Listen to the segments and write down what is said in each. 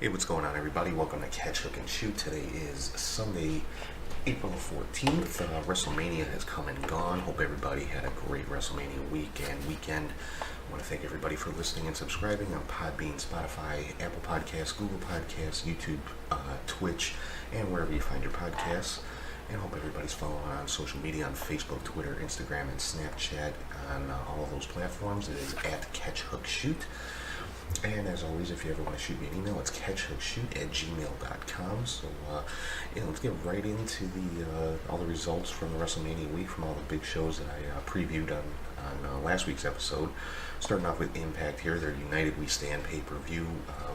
Hey, what's going on, everybody? Welcome to Catch, Hook, and Shoot. Today is Sunday, April the 14th. Wrestlemania has come and gone. Hope everybody had a great Wrestlemania week and weekend. I want to thank everybody for listening and subscribing on Podbean, Spotify, Apple Podcasts, Google Podcasts, YouTube, Twitch, and wherever you find your podcasts. And hope everybody's following on social media on Facebook, Twitter, Instagram, and Snapchat on all of those platforms. It is at Catch, Hook, Shoot. And as always, if you ever want to shoot me an email, it's catchhookshoot@gmail.com. So, let's get right into all the results from the WrestleMania week, from all the big shows that I previewed on last week's episode. Starting off with Impact here, their United We Stand pay-per-view.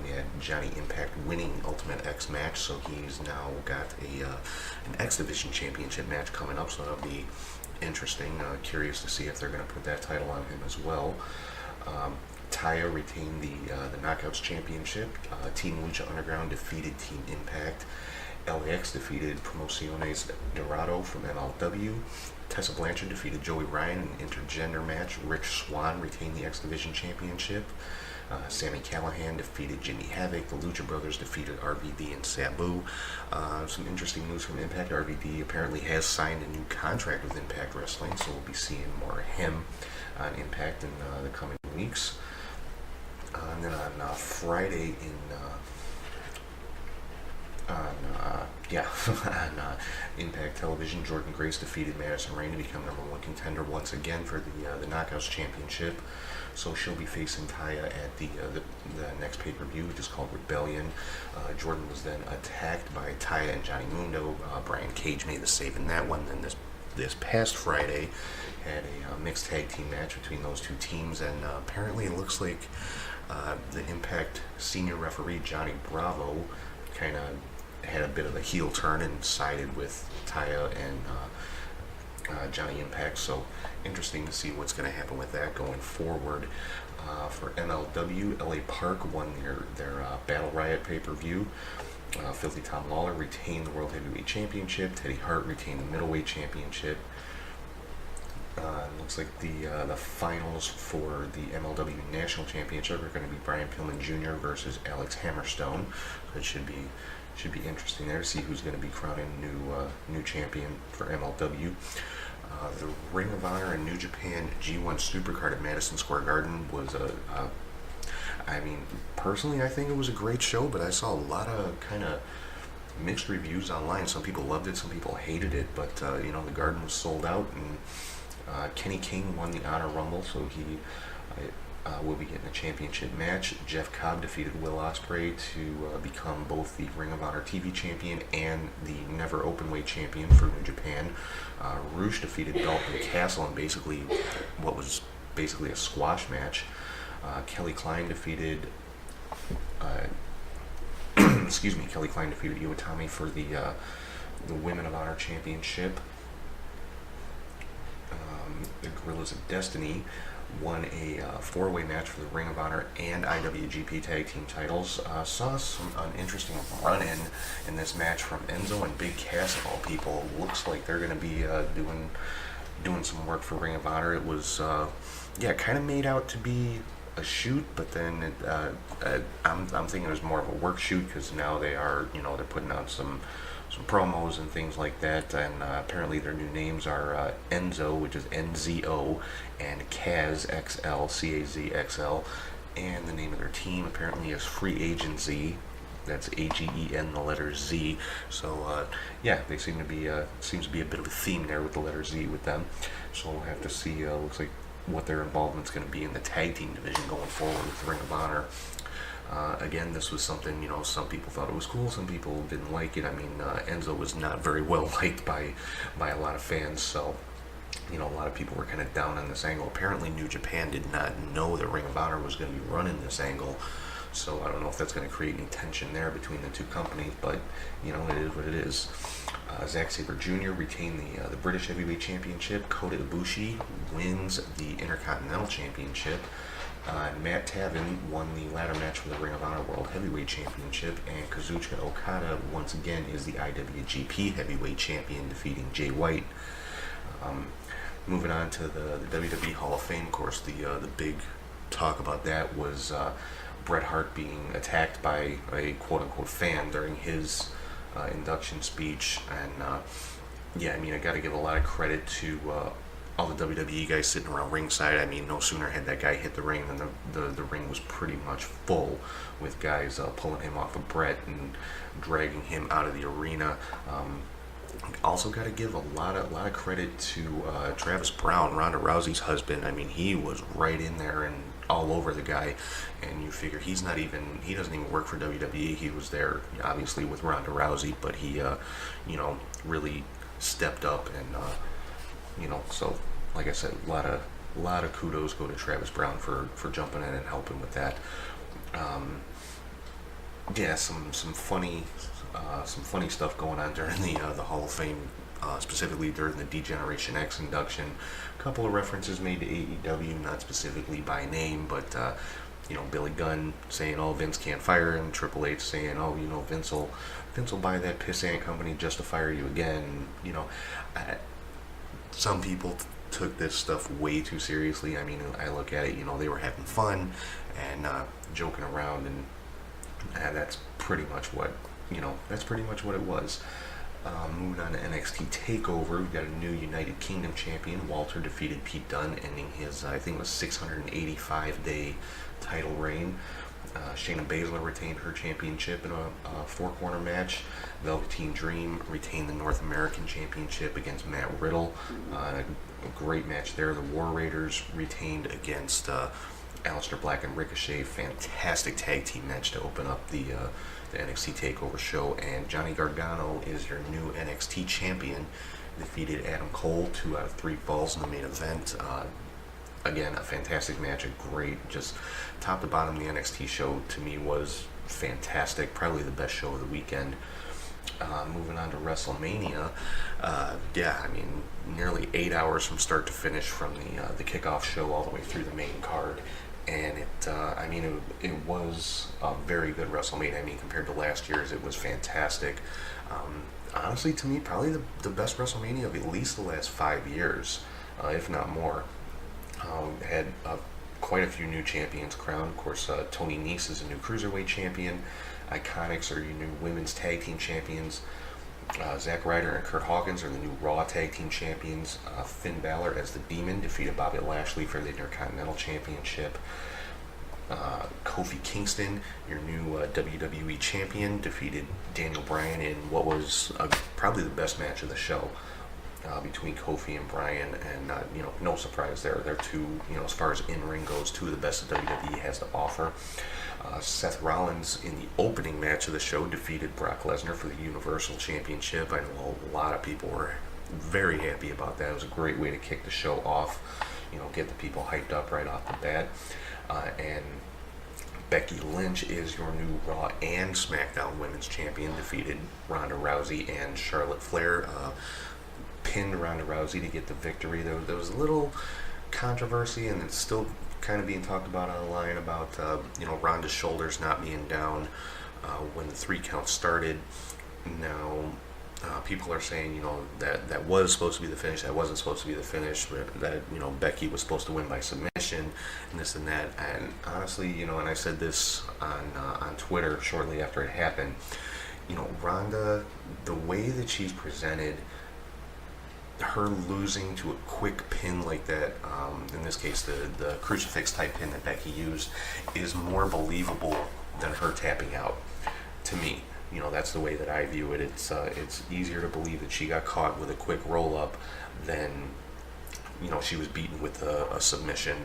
We had Johnny Impact winning Ultimate X match, so he's now got an X Division Championship match coming up, so that'll be interesting. Curious to see if they're going to put that title on him as well. Taya retained the Knockouts Championship. Team Lucha Underground defeated Team Impact. LAX defeated Promociones Dorado from MLW. Tessa Blanchard defeated Joey Ryan in an intergender match. Rich Swann retained the X Division Championship. Sami Callihan defeated Jimmy Havoc. The Lucha Brothers defeated RVD and Sabu. Some interesting news from Impact. RVD apparently has signed a new contract with Impact Wrestling, so we'll be seeing more of him on Impact in the coming weeks. And then on Friday on Impact Television, Jordan Grace defeated Madison Rayne to become #1 contender once again for the Knockouts Championship. So she'll be facing Taya at the next pay-per-view, which is called Rebellion. Jordan was then attacked by Taya and Johnny Mundo. Brian Cage made the save in that one. Then this past Friday had a mixed tag team match between those two teams, and apparently it looks like the Impact senior referee Johnny Bravo kind of had a bit of a heel turn and sided with Taya and Johnny Impact. So interesting to see what's going to happen with that going forward. For MLW, LA Park won their Battle Riot pay-per-view. Filthy Tom Lawler retained the World Heavyweight Championship. Teddy Hart retained the Middleweight Championship. Looks like the finals for the MLW National Championship are going to be Brian Pillman Jr. versus Alex Hammerstone. So it should be interesting there to see who's going to be crowning new champion for MLW. The Ring of Honor and New Japan G1 Supercard at Madison Square Garden was personally, I think it was a great show, but I saw a lot of kind of mixed reviews online. Some people loved it, some people hated it, but the Garden was sold out, and Kenny King won the Honor Rumble, so he will be getting a championship match. Jeff Cobb defeated Will Ospreay to become both the Ring of Honor TV champion and the Never Openweight champion for New Japan. Roosh defeated Dalton Castle in what was basically a squash match. Kelly Klein defeated Kelly Klein defeated Iwatani for the Women of Honor Championship. The Guerrillas of Destiny won a four-way match for the Ring of Honor and IWGP Tag Team titles. Saw an interesting run-in in this match from Enzo and Big Cass, of all people. Looks like they're going to be doing some work for Ring of Honor. It was kind of made out to be a shoot, but then I'm thinking it was more of a work shoot, because now they are they're putting out some promos and things like that, and apparently their new names are Enzo, which is NZO, and Kaz XL, CAZXL, and the name of their team apparently is Free Agency. That's AGEN, the letter Z. So they seems to be a bit of a theme there with the letter Z with them. So we'll have to see. Looks like what their involvement's going to be in the tag team division going forward with Ring of Honor. Again, this was something, some people thought it was cool, some people didn't like it. I mean, Enzo was not very well liked by a lot of fans, so, a lot of people were kind of down on this angle. Apparently, New Japan did not know that Ring of Honor was going to be running this angle, so I don't know if that's going to create any tension there between the two companies, but, it is what it is. Zack Sabre Jr. retained the British Heavyweight Championship. Kota Ibushi wins the Intercontinental Championship. Matt Taven won the ladder match for the Ring of Honor World Heavyweight Championship, and Kazuchika Okada once again is the IWGP Heavyweight Champion, defeating Jay White. Moving on to the WWE Hall of Fame, of course, the big talk about that was Bret Hart being attacked by a quote-unquote fan during his induction speech. And yeah, I mean, I got to give a lot of credit to all the WWE guys sitting around ringside. I mean, no sooner had that guy hit the ring than the ring was pretty much full with guys pulling him off of Bret and dragging him out of the arena. Also got to give a lot of credit to Travis Brown, Ronda Rousey's husband. I mean, he was right in there and all over the guy, and you figure he doesn't even work for WWE. He was there obviously with Ronda Rousey, but he really stepped up, and so like I said, a lot of kudos go to Travis Brown for jumping in and helping with that. Yeah, some funny stuff going on during the Hall of Fame, specifically during the D-Generation X induction. A couple of references made to AEW, not specifically by name, but Billy Gunn saying, "Oh, Vince can't fire him." Triple H saying, "Oh, Vince will buy that pissant company just to fire you again." Some people took this stuff way too seriously. I mean, I look at it, they were having fun and joking around, and that's pretty much what it was. Moving on to NXT TakeOver, we've got a new United Kingdom champion. Walter defeated Pete Dunne, ending his, I think it was 685-day title reign. Shayna Baszler retained her championship in a four-corner match. Velveteen Dream retained the North American Championship against Matt Riddle. A great match there. The War Raiders retained against Aleister Black and Ricochet. Fantastic tag team match to open up the NXT TakeOver show. And Johnny Gargano is your new NXT champion. Defeated Adam Cole 2 out of 3 falls in the main event. Again, a fantastic match, a great, just top to bottom, the NXT show to me was fantastic, probably the best show of the weekend. Moving on to WrestleMania, yeah, I mean, nearly 8 hours from start to finish, from the kickoff show all the way through the main card, and it was a very good WrestleMania. I mean, compared to last year's, it was fantastic. Honestly, to me, probably the best WrestleMania of at least the last 5 years, if not more. Had quite a few new champions crowned. Of course, Tony Nese is a new Cruiserweight champion. Iconics are your new Women's Tag Team champions. Zack Ryder and Kurt Hawkins are the new Raw Tag Team champions. Finn Balor as the Demon defeated Bobby Lashley for the Intercontinental Championship. Kofi Kingston, your new WWE champion, defeated Daniel Bryan in what was probably the best match of the show. Between Kofi and Bryan, and no surprise there. They're two, as far as in-ring goes, two of the best that WWE has to offer. Seth Rollins, in the opening match of the show, defeated Brock Lesnar for the Universal Championship. I know a lot of people were very happy about that. It was a great way to kick the show off, get the people hyped up right off the bat. And Becky Lynch is your new Raw and SmackDown Women's Champion, defeated Ronda Rousey and Charlotte Flair. Pinned Ronda Rousey to get the victory. There was a little controversy, and it's still kind of being talked about online about Ronda's shoulders not being down when the 3 count started. Now people are saying that was supposed to be the finish, that wasn't supposed to be the finish, that Becky was supposed to win by submission and this and that. And honestly, and I said this on Twitter shortly after it happened, Ronda, the way that she's presented, her losing to a quick pin like that, in this case the crucifix type pin that Becky used, is more believable than her tapping out, to me. That's the way that I view it. It's easier to believe that she got caught with a quick roll up than she was beaten with a submission,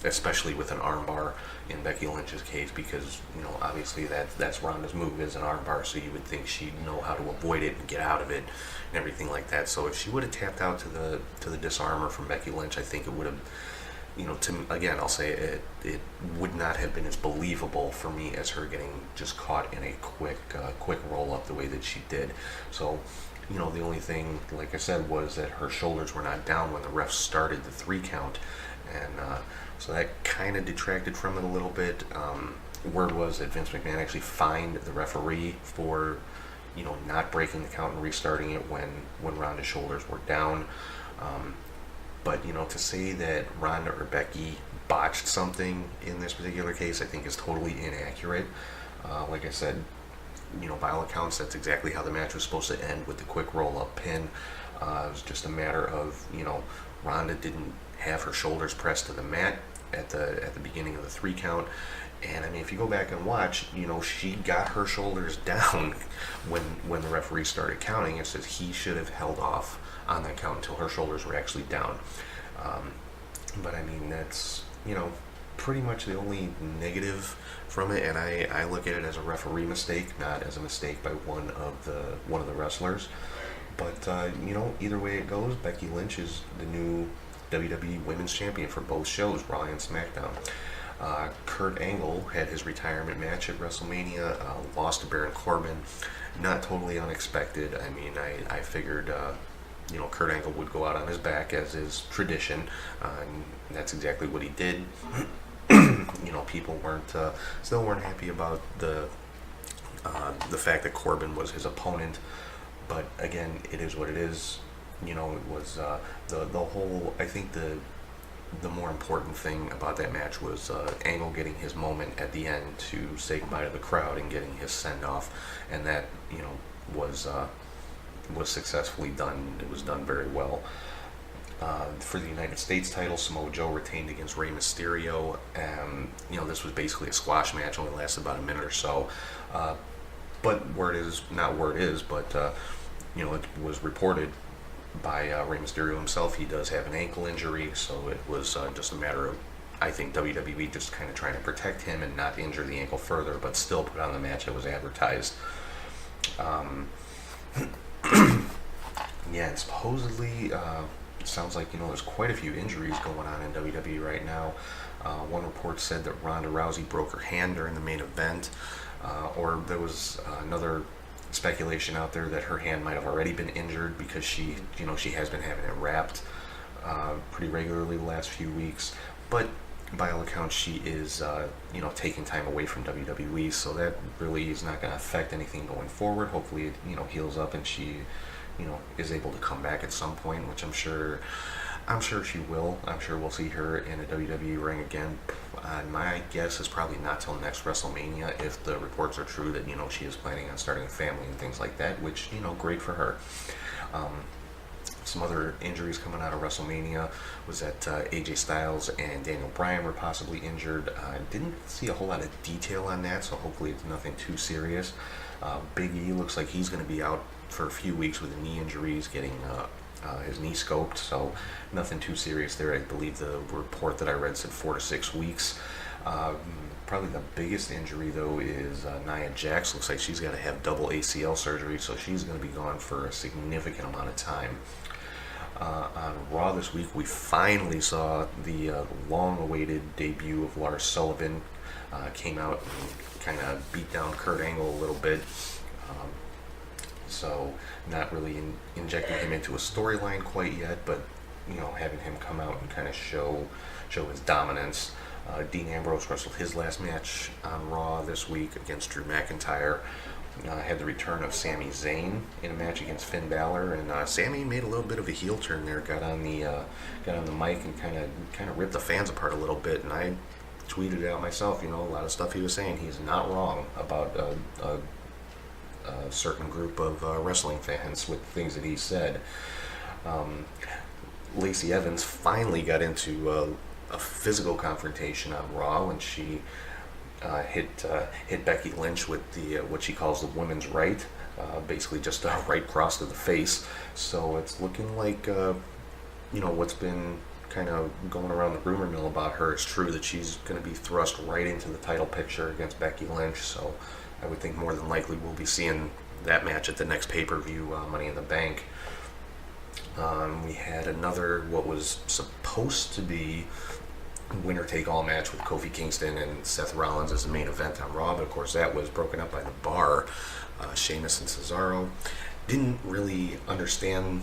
especially with an armbar in Becky Lynch's case, because obviously that's Ronda's move, is an armbar, so you would think she'd know how to avoid it and get out of it and everything like that. So if she would have tapped out to the disarmor from Becky Lynch, I think it would have, again, I'll say it would not have been as believable for me as her getting just caught in a quick roll up the way that she did. So the only thing, like I said, was that her shoulders were not down when the ref started the 3 count, and so that kind of detracted from it a little bit. Word was that Vince McMahon actually fined the referee for not breaking the count and restarting it when Ronda's shoulders were down. But, to say that Ronda or Becky botched something in this particular case, I think is totally inaccurate. Like I said, by all accounts, that's exactly how the match was supposed to end, with the quick roll-up pin. It was just a matter of, Ronda didn't have her shoulders pressed to the mat at the beginning of the 3 count. And I mean, if you go back and watch, she got her shoulders down when the referee started counting. It says he should have held off on that count until her shoulders were actually down. But I mean, that's, pretty much the only negative from it, and I look at it as a referee mistake, not as a mistake by one of the wrestlers. But either way it goes, Becky Lynch is the new WWE Women's Champion for both shows, Raw and SmackDown. Kurt Angle had his retirement match at WrestleMania, lost to Baron Corbin. Not totally unexpected. I mean, I figured Kurt Angle would go out on his back, as is tradition, and that's exactly what he did. People still weren't happy about the fact that Corbin was his opponent, but again, it is what it is. It was the whole. I think the more important thing about that match was Angle getting his moment at the end to say goodbye to the crowd and getting his send off, and that was successfully done. It was done very well. For the United States title, Samoa Joe retained against Rey Mysterio. This was basically a squash match, only lasted about a minute or so. But it was reported by Rey Mysterio himself. He does have an ankle injury, so it was just a matter of, I think, WWE just kind of trying to protect him and not injure the ankle further, but still put on the match that was advertised. And supposedly, it sounds like, there's quite a few injuries going on in WWE right now. One report said that Ronda Rousey broke her hand during the main event, or there was another speculation out there that her hand might have already been injured because she has been having it wrapped pretty regularly the last few weeks. But by all accounts, she is taking time away from WWE, so that really is not going to affect anything going forward. Hopefully it heals up and she is able to come back at some point, which I'm sure she will. I'm sure we'll see her in a WWE ring again. My guess is probably not till next WrestleMania, if the reports are true that she is planning on starting a family and things like that, which great for her. Some other injuries coming out of WrestleMania was that AJ Styles and Daniel Bryan were possibly injured. I didn't see a whole lot of detail on that, so hopefully it's nothing too serious. Big E looks like he's going to be out for a few weeks with a knee injury. He's getting his knee scoped, so nothing too serious there. I believe the report that I read said 4 to 6 weeks. Probably the biggest injury, though, is Nia Jax. Looks like she's got to have double ACL surgery, so she's going to be gone for a significant amount of time. On Raw this week, we finally saw the long-awaited debut of Lars Sullivan. Came out and kind of beat down Kurt Angle a little bit. So not really injecting him into a storyline quite yet, but having him come out and kind of show his dominance. Dean Ambrose wrestled his last match on Raw this week against Drew McIntyre. Had the return of Sami Zayn in a match against Finn Balor, and Sami made a little bit of a heel turn there. Got on the mic and kind of ripped the fans apart a little bit. And I tweeted it out myself. A lot of stuff he was saying. He's not wrong about a certain group of wrestling fans with things that he said. Lacey Evans finally got into a physical confrontation on Raw when she hit Becky Lynch with the what she calls the women's right, basically just a right cross to the face. So it's looking like what's been kind of going around the rumor mill about her is true, that she's going to be thrust right into the title picture against Becky Lynch. So I would think more than likely we'll be seeing that match at the next pay-per-view, Money in the Bank. We had another, what was supposed to be winner-take-all match with Kofi Kingston and Seth Rollins as the main event on Raw, but of course that was broken up by the Bar. Sheamus and Cesaro. Didn't really understand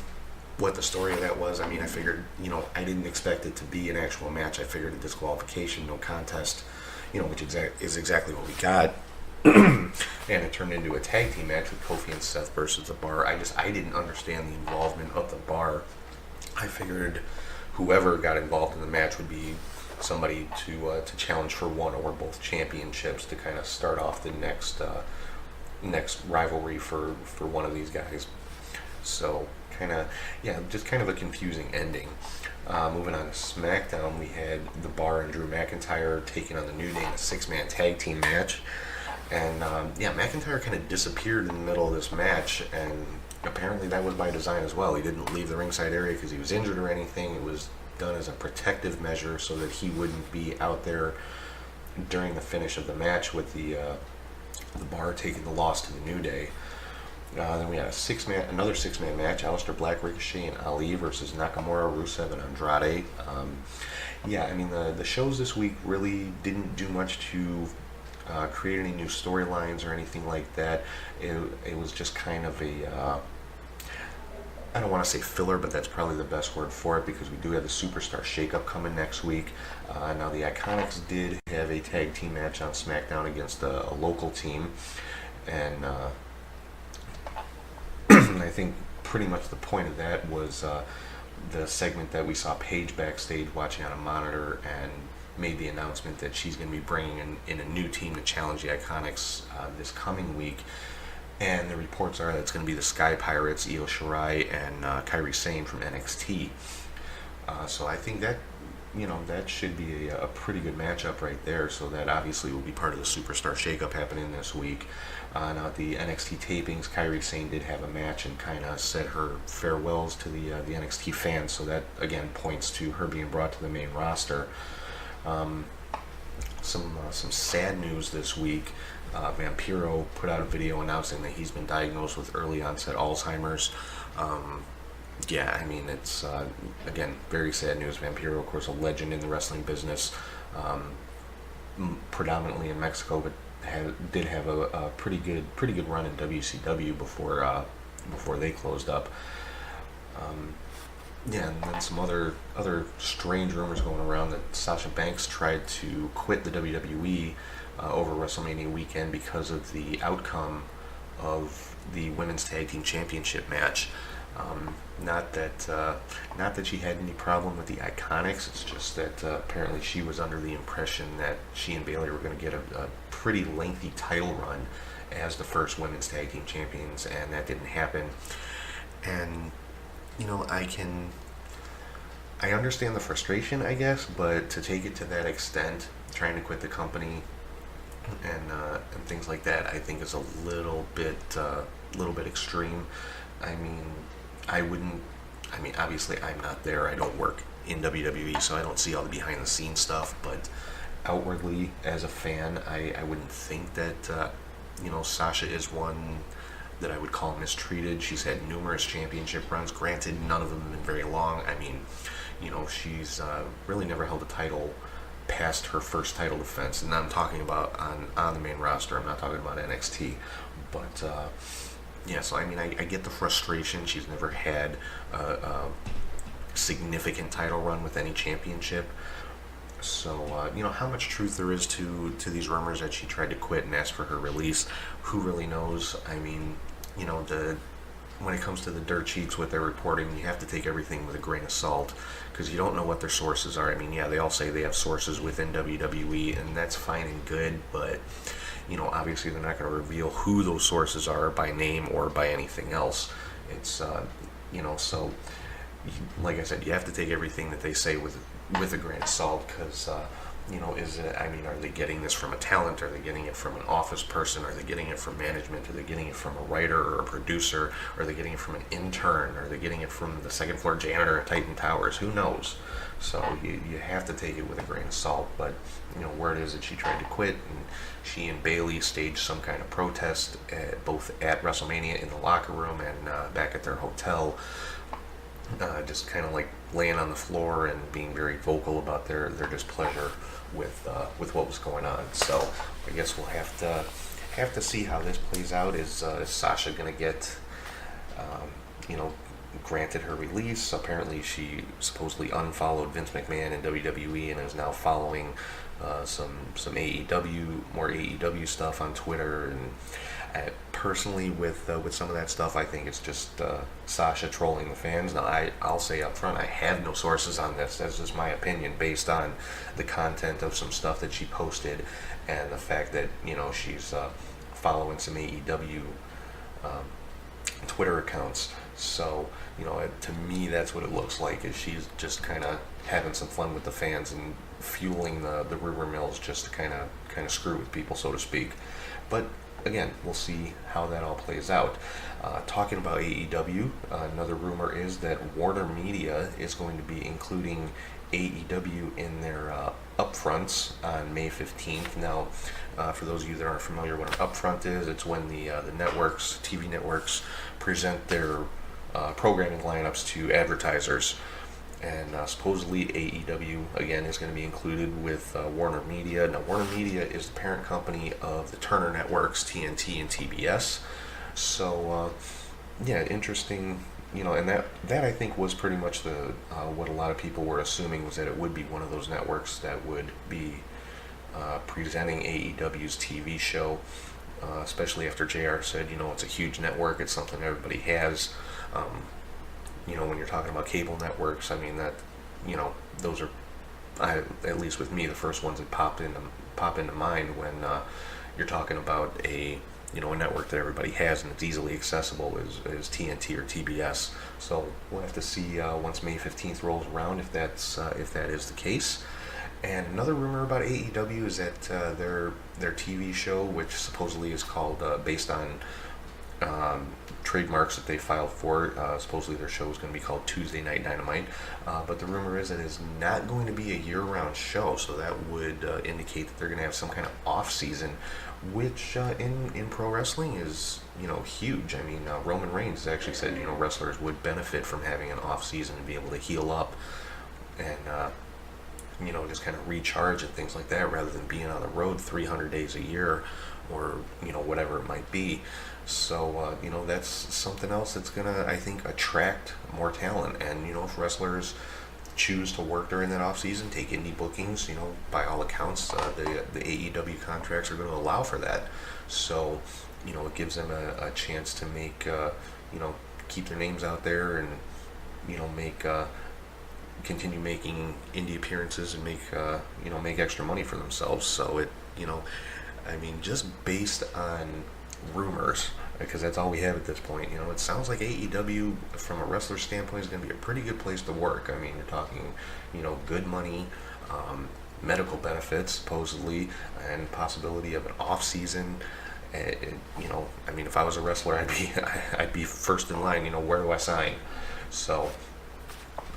what the story of that was. I mean, I figured, I didn't expect it to be an actual match. I figured a disqualification, no contest, which is exactly what we got. And it turned into a tag team match with Kofi and Seth versus the Bar. I didn't understand the involvement of the Bar. I figured whoever got involved in the match would be somebody to challenge for one or both championships to kind of start off the next rivalry for one of these guys. So just kind of a confusing ending. Moving on to SmackDown, we had The Bar and Drew McIntyre taking on the New Day in a 6-man tag team match. And McIntyre kind of disappeared in the middle of this match, and apparently that was by design as well. He didn't leave the ringside area because he was injured or anything. It was done as a protective measure so that he wouldn't be out there during the finish of the match with the Bar taking the loss to the New Day. Then we had another 6-man match: Aleister Black, Ricochet, and Ali versus Nakamura, Rusev, and Andrade. The shows this week really didn't do much to create any new storylines or anything like that. It was just kind of I don't want to say filler, but that's probably the best word for it, because we do have the Superstar Shakeup coming next week. Now the Iconics did have a tag team match on SmackDown against a local team, and I think pretty much the point of that was the segment that we saw Paige backstage watching on a monitor and made the announcement that she's going to be bringing in a new team to challenge the Iconics this coming week. And the reports are that it's going to be the Sky Pirates, Io Shirai, and Kairi Sane from NXT. So I think that should be a pretty good matchup right there. So that obviously will be part of the Superstar Shakeup happening this week. Now at the NXT tapings, Kairi Sane did have a match and kind of said her farewells to the NXT fans. So that again points to her being brought to the main roster. Some sad news this week. Vampiro put out a video announcing that he's been diagnosed with early onset Alzheimer's. It's again very sad news. Vampiro, of course, a legend in the wrestling business, predominantly in Mexico, but did have a pretty good run in WCW before they closed up. And then some other strange rumors going around that Sasha Banks tried to quit the WWE over WrestleMania weekend because of the outcome of the Women's Tag Team Championship match. Not that she had any problem with the Iconics. It's just that apparently she was under the impression that she and Bayley were going to get a pretty lengthy title run as the first Women's Tag Team Champions, and that didn't happen. And I understand the frustration, I guess, but to take it to that extent, trying to quit the company and things like that, I think is a little bit extreme. Obviously I'm not there. I don't work in WWE, so I don't see all the behind the scenes stuff, but outwardly as a fan, I wouldn't think that Sasha is one that I would call mistreated. She's had numerous championship runs. Granted, none of them have been very long. She's really never held a title past her first title defense, and I'm talking about on the main roster. I'm not talking about NXT. But so I get the frustration. She's never had a significant title run with any championship. So, how much truth there is to these rumors that she tried to quit and ask for her release, who really knows? When it comes to the dirt sheets, what they're reporting, you have to take everything with a grain of salt, because you don't know what their sources are. They all say they have sources within WWE, and that's fine and good, but, obviously they're not going to reveal who those sources are by name or by anything else. It's, so, like I said, you have to take everything that they say with a grain of salt, because are they getting this from a talent? Are they getting it from an office person? Are they getting it from management? Are they getting it from a writer or a producer? Are they getting it from an intern? Are they getting it from the second floor janitor at Titan Towers? Who knows? So you have to take it with a grain of salt. But word is that she tried to quit, and she and Bayley staged some kind of protest both at WrestleMania in the locker room and back at their hotel. Just kind of like laying on the floor and being very vocal about their displeasure with what was going on. So I guess we'll have to see how this plays out. Is Sasha going to get granted her release? Apparently she supposedly unfollowed Vince McMahon in WWE and is now following some AEW, more AEW stuff on Twitter, and Personally, with some of that stuff, I think it's just Sasha trolling the fans. Now, I'll say up front, I have no sources on this. That's just my opinion based on the content of some stuff that she posted and the fact that she's following some AEW Twitter accounts. So to me, that's what it looks like. Is she's just kind of having some fun with the fans and fueling the rumor mills just to kind of screw with people, so to speak. But again, we'll see how that all plays out. Talking about AEW, another rumor is that Warner Media is going to be including AEW in their upfronts on May 15th. Now, for those of you that aren't familiar what an upfront is, it's when the networks, TV networks, present their programming lineups to advertisers. And supposedly AEW, again, is going to be included with Warner Media. Now, Warner Media is the parent company of the Turner Networks, TNT and TBS. So, yeah, interesting, and that I think was pretty much the what a lot of people were assuming, was that it would be one of those networks that would be presenting AEW's TV show, especially after JR said, it's a huge network, it's something everybody has. When you're talking about cable networks, I mean that, those are, at least with me, the first ones that pop into mind when you're talking about a network that everybody has and it's easily accessible is TNT or TBS. So we'll have to see once May 15th rolls around if that is the case. And another rumor about AEW is that their TV show, which supposedly is called based on trademarks that they filed for. Supposedly their show is going to be called Tuesday Night Dynamite, but the rumor is that it's not going to be a year-round show, so that would indicate that they're going to have some kind of off-season, which in pro wrestling is huge. I mean, Roman Reigns actually said wrestlers would benefit from having an off-season and be able to heal up and just kind of recharge and things like that, rather than being on the road 300 days a year or whatever it might be. So that's something else that's gonna, I think, attract more talent. And if wrestlers choose to work during that off season, take indie bookings, by all accounts, the AEW contracts are going to allow for that. So it gives them a chance to make keep their names out there and make continue making indie appearances and make extra money for themselves. So it I mean, just based on rumors, because that's all we have at this point, it sounds like AEW from a wrestler standpoint is going to be a pretty good place to work. I mean, you're talking good money, medical benefits supposedly, and possibility of an off season. I mean, if I was a wrestler, I'd be first in line. Where do I sign? So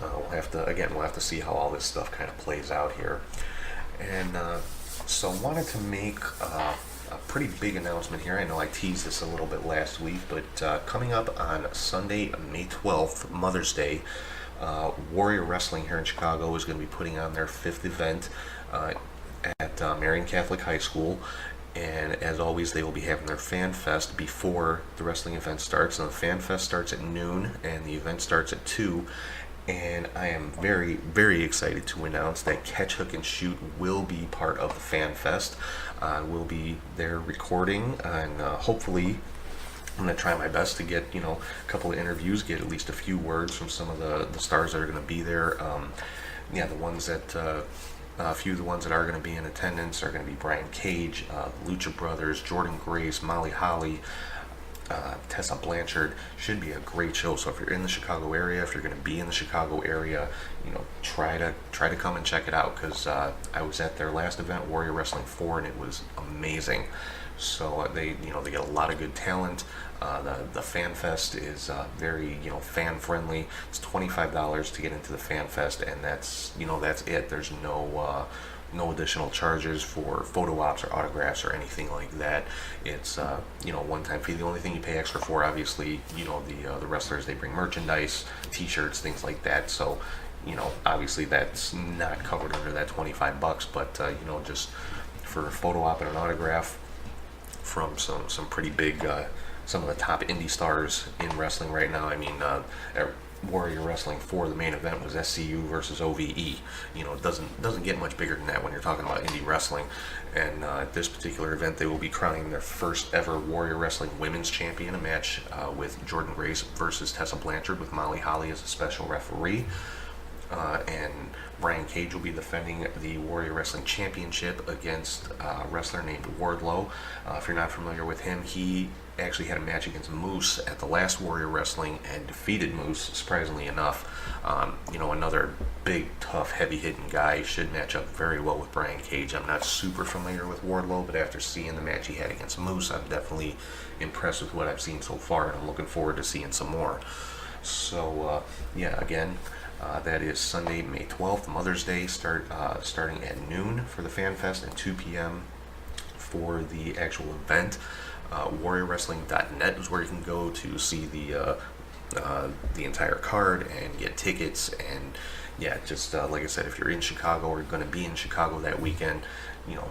we'll have to see how all this stuff kind of plays out here. And so I wanted to make a pretty big announcement here. I know I teased this a little bit last week, but coming up on Sunday, May 12th, Mother's Day, Warrior Wrestling here in Chicago is going to be putting on their 5th event at Marion Catholic High School. And as always, they will be having their Fan Fest before the wrestling event starts. And the Fan Fest starts at noon, and the event starts at 2. And I am very, very excited to announce that Catch, Hook, and Shoot will be part of the Fan Fest. We'll be there recording, and hopefully I'm going to try my best to get, a couple of interviews, get at least a few words from some of the stars that are going to be there. The ones that... a few of the ones that are going to be in attendance are going to be Brian Cage, Lucha Brothers, Jordan Grace, Molly Holly, Tessa Blanchard. Should be a great show. So if you're in the Chicago area, if you're going to be in the Chicago area, try to come and check it out, because I was at their last event, Warrior Wrestling 4, and it was amazing. So they get a lot of good talent. The Fan Fest is very fan friendly. It's $25 to get into the Fan Fest, and that's it. There's no additional charges for photo ops or autographs or anything like that. It's one-time fee. The only thing you pay extra for, obviously, the wrestlers, they bring merchandise, T-shirts, things like that. So obviously that's not covered under that $25, but just for a photo op and an autograph from some pretty big, some of the top indie stars in wrestling right now. I mean, Warrior Wrestling for the main event was SCU versus OVE. It doesn't get much bigger than that when you're talking about indie wrestling. And at this particular event, they will be crowning their first ever Warrior Wrestling Women's Champion, a match with Jordan Grace versus Tessa Blanchard with Molly Holly as a special referee. And Brian Cage will be defending the Warrior Wrestling Championship against a wrestler named Wardlow. If you're not familiar with him, he actually had a match against Moose at the last Warrior Wrestling and defeated Moose, surprisingly enough. Another big, tough, heavy-hitting guy. Should match up very well with Brian Cage. I'm not super familiar with Wardlow, but after seeing the match he had against Moose, I'm definitely impressed with what I've seen so far, and I'm looking forward to seeing some more. So, again, that is Sunday, May 12th, Mother's Day, starting at noon for the Fan Fest and 2 p.m. for the actual event. WarriorWrestling.net is where you can go to see the entire card and get tickets. And like I said, if you're in Chicago or going to be in Chicago that weekend,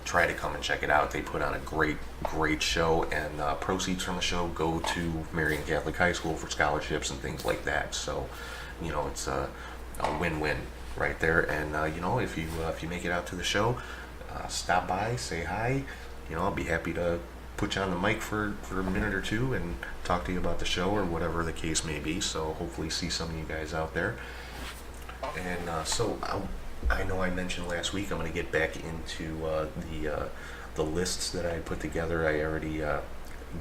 try to come and check it out. They put on a great show, and proceeds from the show go to Marian Catholic High School for scholarships and things like that. So, it's a win-win right there. And if you make it out to the show, stop by, say hi. I'll be happy to put you on the mic for a minute or two and talk to you about the show or whatever the case may be. So hopefully see some of you guys out there. And I know I mentioned last week I'm going to get back into the lists that I put together. I already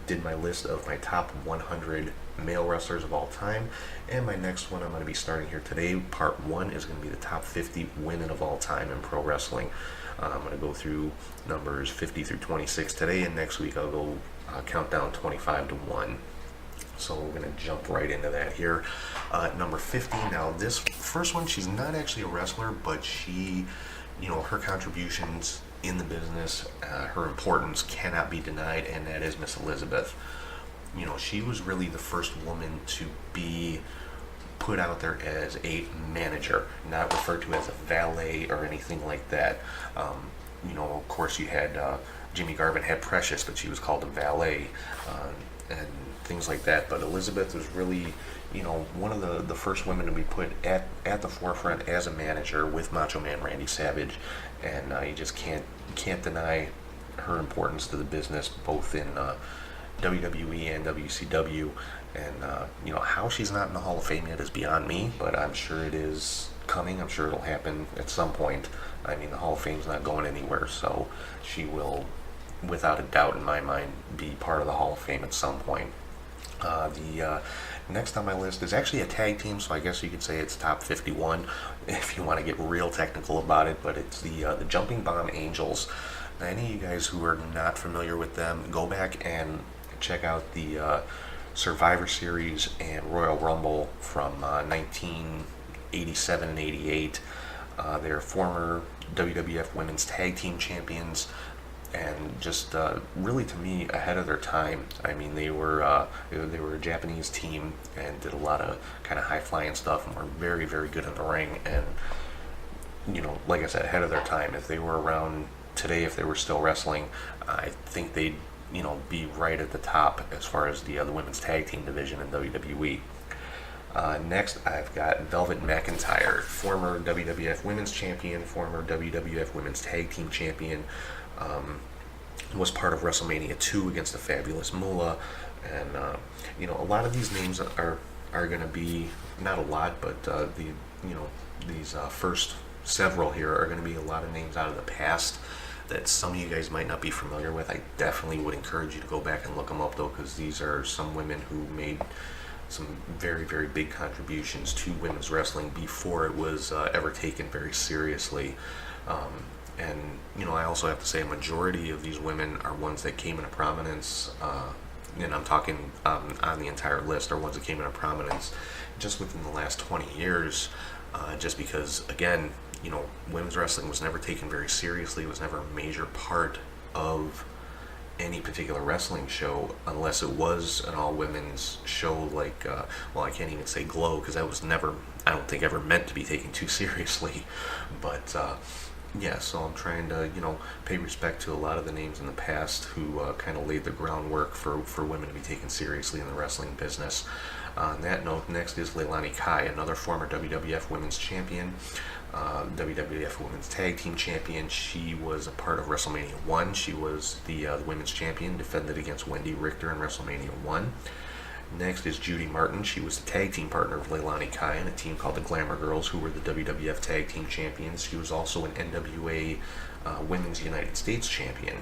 did my list of my top 100 male wrestlers of all time, and my next one I'm going to be starting here today. Part 1 is going to be the top 50 women of all time in pro wrestling. I'm going to go through numbers 50 through 26 today, and next week I'll go count down 25 to 1. So we're going to jump right into that here. Number 50. Now, this first one, she's not actually a wrestler, but she, her contributions in the business, her importance cannot be denied, and that is Miss Elizabeth. She was really the first woman to be put out there as a manager, not referred to as a valet or anything like that. Of course, you had Jimmy Garvin had Precious, but she was called a valet, and things like that. But Elizabeth was really, one of the first women to be put at the forefront as a manager with Macho Man Randy Savage, and you just can't deny her importance to the business, both in WWE and WCW. And how she's not in the Hall of Fame yet is beyond me, but I'm sure it is coming. I'm sure it'll happen at some point. I mean, the Hall of Fame's not going anywhere, so she will, without a doubt in my mind, be part of the Hall of Fame at some point. The next on my list is actually a tag team, so I guess you could say it's top 51 if you want to get real technical about it, but it's the Jumping Bomb Angels. Now, any of you guys who are not familiar with them, go back and check out the Survivor Series and Royal Rumble from 1987 and 88. They're former WWF Women's Tag Team Champions, and just really, to me, ahead of their time. I mean, they were a Japanese team and did a lot of kind of high-flying stuff and were very, very good in the ring. And, like I said, ahead of their time. If they were around today, if they were still wrestling, I think they'd be right at the top as far as the women's tag team division in WWE. Next, I've got Velvet McIntyre, former WWF Women's Champion, former WWF Women's Tag Team Champion, was part of WrestleMania 2 against the Fabulous Moolah, and a lot of these names are going to be, not a lot, but these first several here are going to be a lot of names out of the past that some of you guys might not be familiar with. I definitely would encourage you to go back and look them up, though, because these are some women who made some very, very big contributions to women's wrestling before it was ever taken very seriously. And I also have to say a majority of these women are ones that came into prominence, and I'm talking on the entire list, are ones that came into prominence just within the last 20 years, just because, again, women's wrestling was never taken very seriously. It was never a major part of any particular wrestling show, unless it was an all-women's show like, I can't even say Glow, because that was never, I don't think, ever meant to be taken too seriously. But, Yeah, so I'm trying to, pay respect to a lot of the names in the past who kind of laid the groundwork for women to be taken seriously in the wrestling business. On that note, next is Leilani Kai, another former WWF Women's Champion, WWF Women's Tag Team Champion. She was a part of WrestleMania 1. She was the Women's Champion, defended against Wendy Richter in WrestleMania 1. Next is Judy Martin. She was the tag team partner of Leilani Kai in a team called the Glamour Girls, who were the WWF Tag Team Champions. She was also an NWA Women's United States Champion.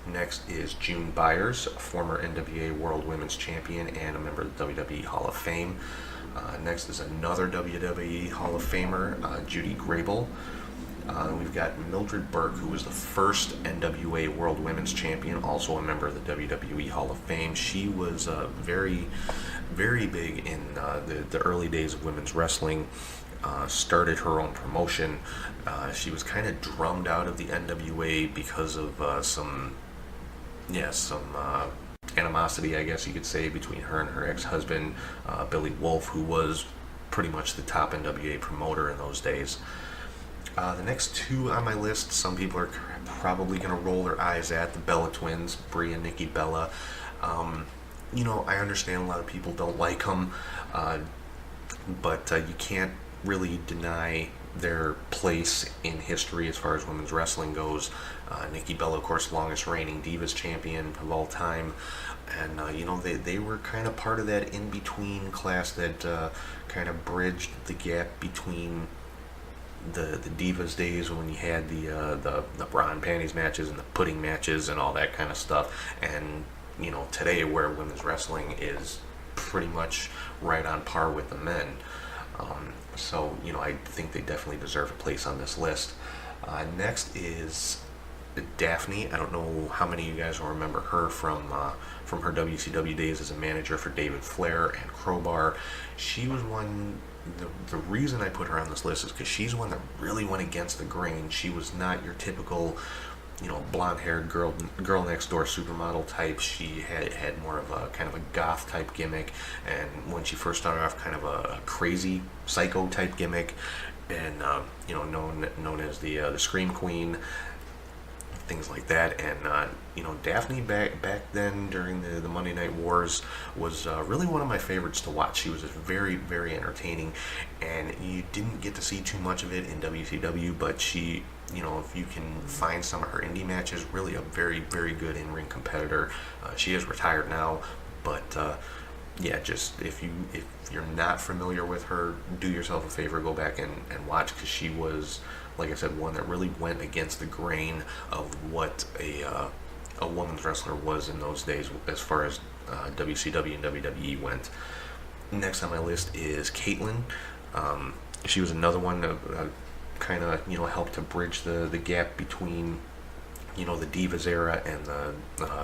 Next is June Byers, a former NWA World Women's Champion and a member of the WWE Hall of Fame. Next is another WWE Hall of Famer, Judy Grable. We've got Mildred Burke, who was the first NWA World Women's Champion, also a member of the WWE Hall of Fame. She was very, very big in the early days of women's wrestling. Started her own promotion. She was kind of drummed out of the NWA because of some animosity, I guess you could say, between her and her ex-husband, Billy Wolf, who was pretty much the top NWA promoter in those days. The next two on my list, some people are probably going to roll their eyes at, the Bella Twins, Brie and Nikki Bella. I understand a lot of people don't like them, but you can't really deny their place in history as far as women's wrestling goes. Nikki Bella, of course, longest reigning Divas champion of all time. And, they were kind of part of that in-between class that kind of bridged the gap between the Divas days when you had the bra and panties matches and the pudding matches and all that kind of stuff, and today where women's wrestling is pretty much right on par with the men. So I think they definitely deserve a place on this list. Next is Daphne. I don't know how many of you guys will remember her from her WCW days as a manager for David Flair and Crowbar. She was one. The reason I put her on this list is because she's one that really went against the grain. She was not your typical, blonde-haired girl next door supermodel type. She had more of a kind of a goth type gimmick, and when she first started off, kind of a crazy psycho type gimmick, and known as the Scream Queen, things like that. And Daphne back then during the Monday Night Wars was really one of my favorites to watch. She was just very, very entertaining, and you didn't get to see too much of it in WCW, but she, if you can find some of her indie matches, really a very, very good in-ring competitor. She is retired now, but just if you're not familiar with her, do yourself a favor, go back and watch, because she was, like I said, one that really went against the grain of what a woman's wrestler was in those days as far as WCW and WWE went. Next on my list is Caitlyn. She was another one that kind of helped to bridge the gap between the Divas era and the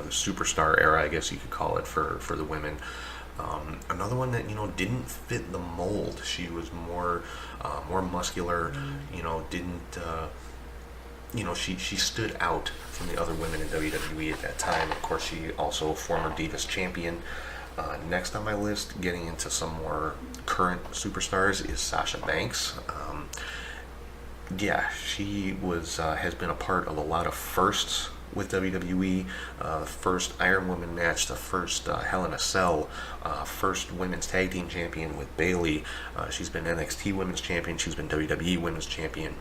Superstar era, I guess you could call it, for the women. Another one that didn't fit the mold. She was more muscular. Didn't she stood out from the other women in WWE at that time. Of course, she also a former Divas champion. Next on my list, getting into some more current superstars, is Sasha Banks. She has been a part of a lot of firsts with WWE. The first Iron Woman match, the first Hell in a Cell, first Women's Tag Team Champion with Bayley. She's been NXT Women's Champion. She's been WWE Women's Champion.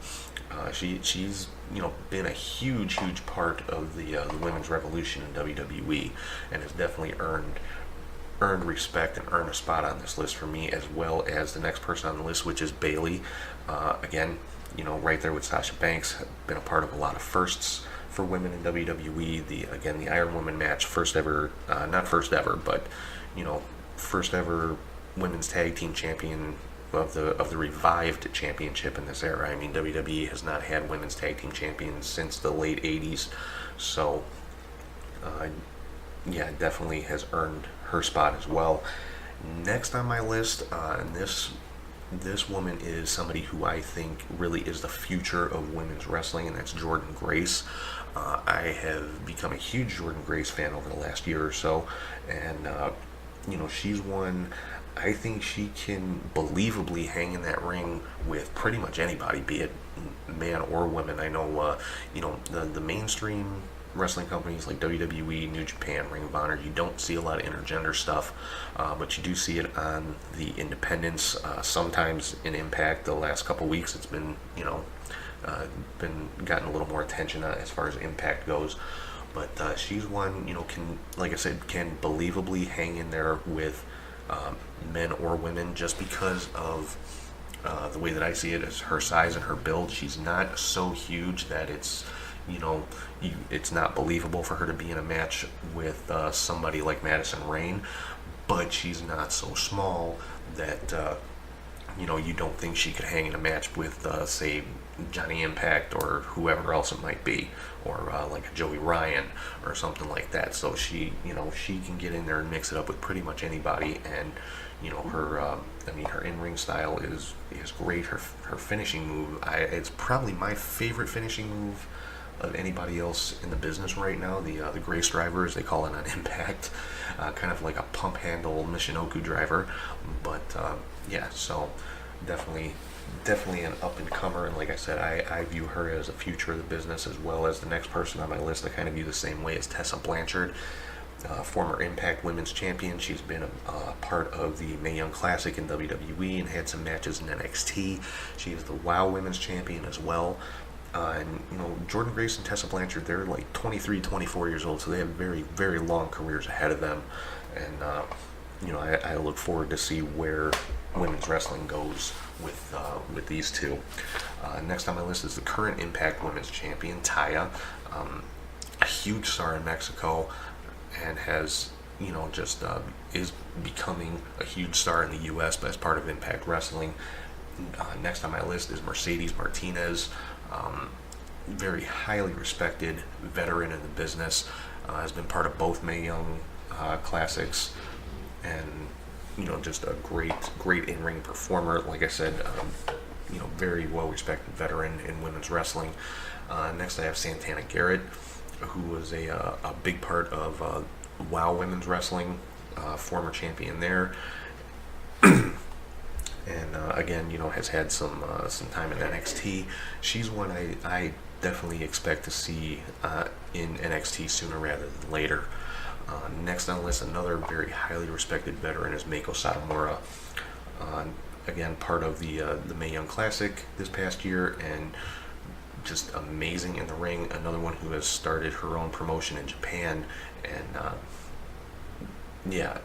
She's been a huge part of the women's revolution in WWE, and has definitely earned respect and earned a spot on this list for me, as well as the next person on the list, which is Bayley. Again, right there with Sasha Banks, been a part of a lot of firsts for women in WWE. The Iron Woman match, first ever, not first ever, but first ever women's tag team champion of the revived championship in this era. I mean, WWE has not had women's tag team champions since the late 80s, so definitely has earned her spot as well. Next on my list, and this woman is somebody who I think really is the future of women's wrestling, and that's Jordynne Grace. I have become a huge Jordynne Grace fan over the last year or so, and she's one I think she can believably hang in that ring with pretty much anybody, be it man or woman. I know, the mainstream wrestling companies like WWE, New Japan, Ring of Honor, you don't see a lot of intergender stuff, but you do see it on the independents. Sometimes in Impact, the last couple weeks, it's been, been gotten a little more attention as far as Impact goes. But she's one, can, like I said, can believably hang in there with men or women, just because of the way that I see it, is her size and her build. She's not so huge that it's, it's not believable for her to be in a match with somebody like Madison Rayne, but she's not so small that you don't think she could hang in a match with, say, Johnny Impact or whoever else it might be, or like a Joey Ryan or something like that. So she can get in there and mix it up with pretty much anybody, and her in-ring style is great. Her finishing move, it's probably my favorite finishing move of anybody else in the business right now. The Grace driver, as they call it on Impact, kind of like a pump handle Michinoku driver, but so definitely an up and comer. And like I said, I view her as a future of the business, as well as the next person on my list I kind of view the same way as Tessa Blanchard. Former Impact Women's Champion. She's been a part of the Mae Young Classic in WWE and had some matches in NXT. She is the WoW Women's Champion as well. And Jordan Grace and Tessa Blanchard, they're like 23, 24 years old, so they have very, very long careers ahead of them. And I look forward to see where women's wrestling goes with these two. Next on my list is the current Impact Women's Champion, Taya, a huge star in Mexico, and has is becoming a huge star in the U.S. as part of Impact Wrestling. Next on my list is Mercedes Martinez, very highly respected veteran in the business, has been part of both Mae Young Classics, and just a great in-ring performer. Like I said, very well-respected veteran in women's wrestling. Next I have Santana Garrett, who was a big part of WoW Women's Wrestling, former champion there, and again, has had some time in NXT. She's one I definitely expect to see in NXT sooner rather than later. Next on the list, another very highly respected veteran is Meiko Satomura. Again, part of the Mae Young Classic this past year, and just amazing in the ring. Another one who has started her own promotion in Japan, and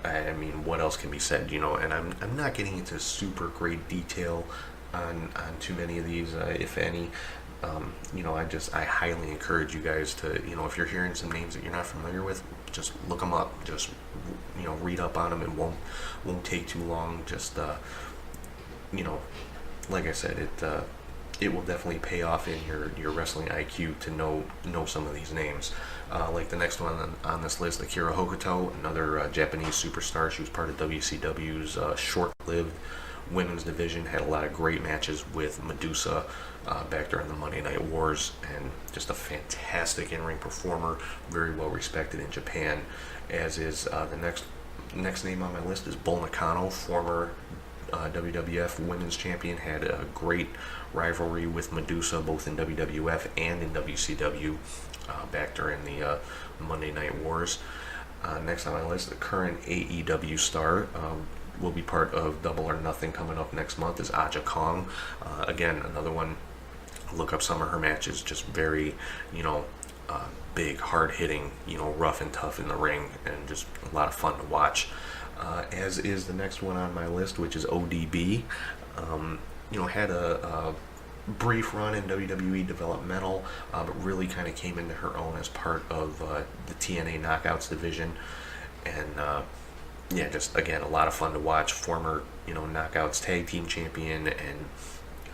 I mean, what else can be said? And I'm not getting into super great detail on too many of these, if any. I highly encourage you guys to, if you're hearing some names that you're not familiar with, just look them up. Just read up on them. It won't take too long. Just like I said, it will definitely pay off in your wrestling IQ to know some of these names. Like the next one on this list, Akira Hokuto, another Japanese superstar. She was part of WCW's short-lived women's division, had a lot of great matches with Medusa back during the Monday Night Wars, and just a fantastic in-ring performer, very well respected in Japan. As is the next name on my list is Bull Nakano, former WWF Women's Champion, had a great rivalry with Medusa both in WWF and in WCW back during the Monday Night Wars. Next on my list, the current AEW star, will be part of Double or Nothing coming up next month, is Aja Kong. Again, another one, look up some of her matches, just very, big, hard-hitting, rough and tough in the ring, and just a lot of fun to watch. As is the next one on my list, which is ODB. Had a brief run in WWE developmental, but really kind of came into her own as part of the TNA Knockouts division, and just again a lot of fun to watch. Former Knockouts Tag Team Champion, and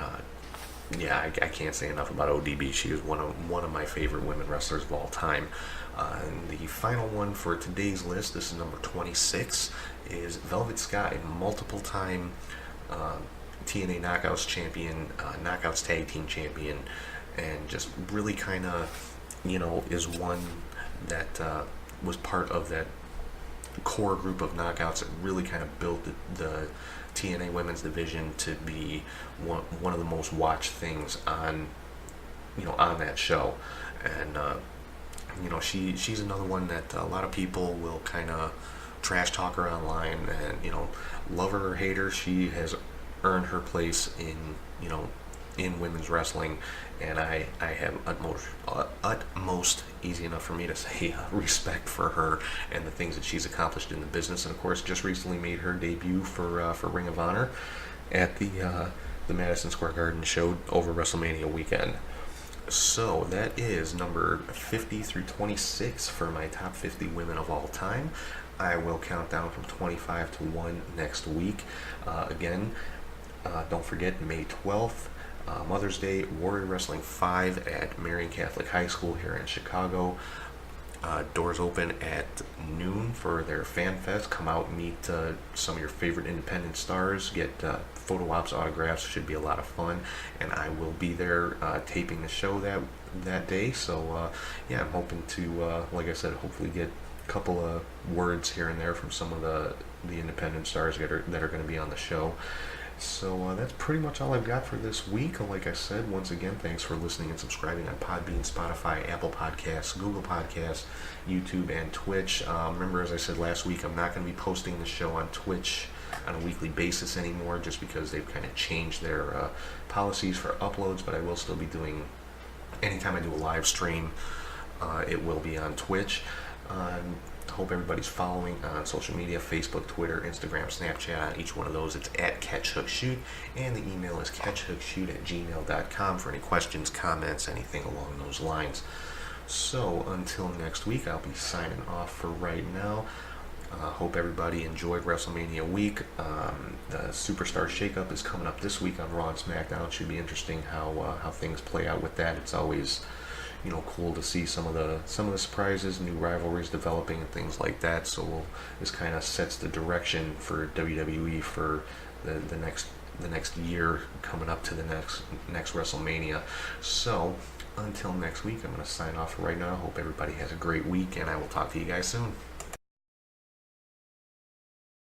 I can't say enough about ODB. She is one of my favorite women wrestlers of all time. And the final one for today's list, this is number 26, is Velvet Sky, multiple time TNA Knockouts champion, Knockouts Tag Team Champion, and just really kind of, is one that was part of that core group of knockouts that really kind of built the TNA Women's Division to be one of the most watched things on on that show. And she's another one that a lot of people will kind of trash talk her online, and love her or hate her, she has earned her place in women's wrestling, and I have utmost easy enough for me to say respect for her and the things that she's accomplished in the business. And of course, just recently made her debut for Ring of Honor at the Madison Square Garden show over WrestleMania weekend. So that is number 50 through 26 for my top 50 women of all time. I will count down from 25 to 1 next week. Again, don't forget May 12th, Mother's Day, Warrior Wrestling 5 at Marian Catholic High School here in Chicago. Doors open at noon for their fan fest. Come out and meet some of your favorite independent stars. Get photo ops, autographs. Should be a lot of fun. And I will be there taping the show that day. So yeah, I'm hoping to, like I said, hopefully get a couple of words here and there from some of the independent stars that are going to be on the show. So that's pretty much all I've got for this week. Like I said, once again, thanks for listening and subscribing on Podbean, Spotify, Apple Podcasts, Google Podcasts, YouTube, and Twitch. Remember, as I said last week, I'm not going to be posting the show on Twitch on a weekly basis anymore, just because they've kind of changed their policies for uploads, but I will still be doing, anytime I do a live stream, it will be on Twitch. Hope everybody's following on social media, Facebook, Twitter, Instagram, Snapchat. On each one of those, it's at CatchHookShoot, and the email is catchhookshoot@gmail.com for any questions, comments, anything along those lines. So until next week, I'll be signing off for right now. Hope everybody enjoyed WrestleMania week. The Superstar Shakeup is coming up this week on Raw and SmackDown. It should be interesting how things play out with that. It's always cool to see some of the surprises, new rivalries developing, and things like that. So this kind of sets the direction for WWE for the next year coming up to the next WrestleMania. So until next week, I'm going to sign off for right now. Hope everybody has a great week, and I will talk to you guys soon.